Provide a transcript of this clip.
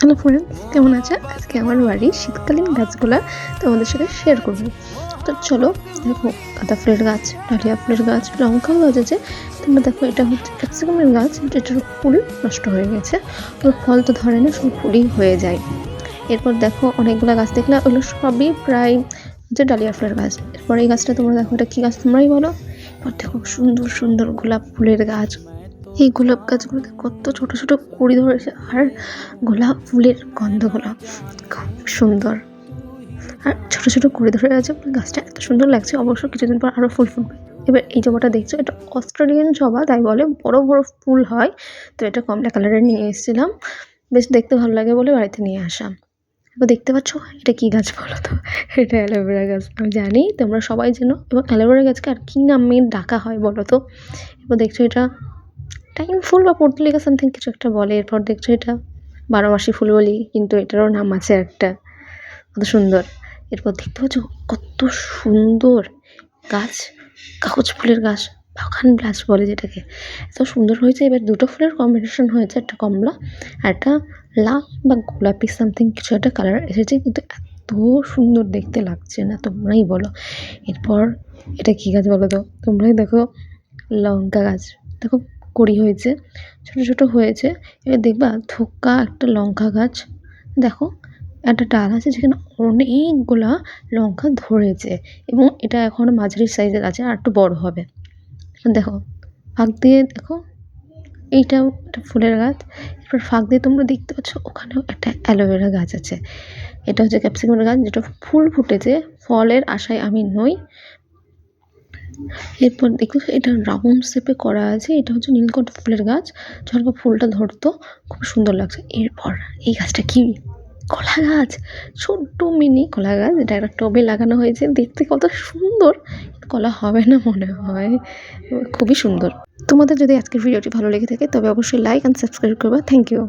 Hello friends, কেমন আছে? আজকে আমার বাড়ির শীতকালীন গাছগুলা তোমাদের সাথে শেয়ার করব। তো চলো, দেখো গাঁদা ফুলের গাছ, ডালিয়া ফুলের গাছ, লঙ্কাও গাছ আছে। তোমরা দেখো, এটা হচ্ছে ক্যাপসিকামের গাছ, যেটার ফুল নষ্ট হয়ে গেছে। ওর ফল তো ধরে না, শুধু ফুলই হয়ে যায়। এরপর দেখো অনেকগুলো গাছ দেখলাম, ওগুলো সবই প্রায় হচ্ছে ডালিয়া ফুলের গাছ। এরপর এই গাছটা তোমরা দেখো, এটা কী গাছ তোমরাই বলো। এরপর দেখো সুন্দর সুন্দর গোলাপ ফুলের গাছ। এই গোলাপ গাছগুলোতে কত ছোট ছোট কুঁড়ি ধরেছে, আর গোলাপ ফুলের গন্ধগুলো খুব সুন্দর, আর ছোট ছোট কুঁড়ি ধরে আছে। গাছটা এত সুন্দর লাগছে। অবশ্য কিছুদিন পর আরও ফুল ফুটবে। এবার এই জবাটা দেখছো, এটা অস্ট্রেলিয়ান জবা, তাই বলে বড় বড় ফুল হয়। তো এটা কমলা কালারের নিয়ে এসেছিলাম, বেশ দেখতে ভালো লাগে বলে বাড়িতে নিয়ে আসা। এবার দেখতে পাচ্ছ, এটা কী গাছ বলো তো? এটা অ্যালোভেরা গাছ। আমি জানি তোমরা সবাই জানো, এবং অ্যালোভেরা গাছকে আর কী নামে ডাকা হয় বলো তো? এবার দেখছো, এটা টাইম ফুল বা পর্তুলিকা সামথিং কিছু একটা বলে। এরপর দেখছো, এটা 12 মাসি ফুল বলি, কিন্তু এটারও নাম আছে একটা। কত সুন্দর! এরপর দেখতে পাচ্ছ কত সুন্দর গাছ, কাগজ ফুলের গাছ, বাগান গাছ বলে যেটাকে। এত সুন্দর হয়েছে। এবার দুটো ফুলের কম্বিনেশন হয়েছে, একটা কমলা আর একটা লাল বা গোলাপি সামথিং কিছু একটা কালার এসেছে, কিন্তু এত সুন্দর দেখতে লাগছে না, তোমরাই বলো। এরপর এটা কী গাছ বলো তো? তোমরাই দেখো, লঙ্কা গাছ। দেখো কড়ি হয়েছে, ছোট ছোট হয়েছে। এবার দেখবা থোকা একটা লঙ্কা গাছ। দেখো একটা ডাল আছে যেখানে অনেকগুলা লঙ্কা ধরেছে, এবং এটা এখন মাঝারি সাইজের আছে, আর একটু বড় হবে। দেখো ফাঁক দিয়ে দেখো, এইটাও একটা ফুলের গাছ। এরপর ফাঁক দিয়ে তোমরা দেখতে পাচ্ছ ওখানেও একটা অ্যালোভেরা গাছ আছে। এটা হচ্ছে ক্যাপসিকামের গাছ, যেটা ফুল ফুটেছে। ফলের আশায় আমি নই। এরপর দেখো, এটা রাউন্ড শেপে করা আছে। এটা হচ্ছে নীলকণ্ঠ ফুলের গাছ, যখন ফুলটা ধরতো খুব সুন্দর লাগছে। এরপর এই গাছটা কি? কলা গাছ, ছোট্ট মিনি কলা গাছ। এটা একটা টবে লাগানো হয়েছে, দেখতে কত সুন্দর। কলা হবে না মনে হয়, খুবই সুন্দর। তোমাদের যদি আজকের ভিডিওটি ভালো লেগে থাকে তবে অবশ্যই লাইক অ্যান্ড সাবস্ক্রাইব করবা। Thank you.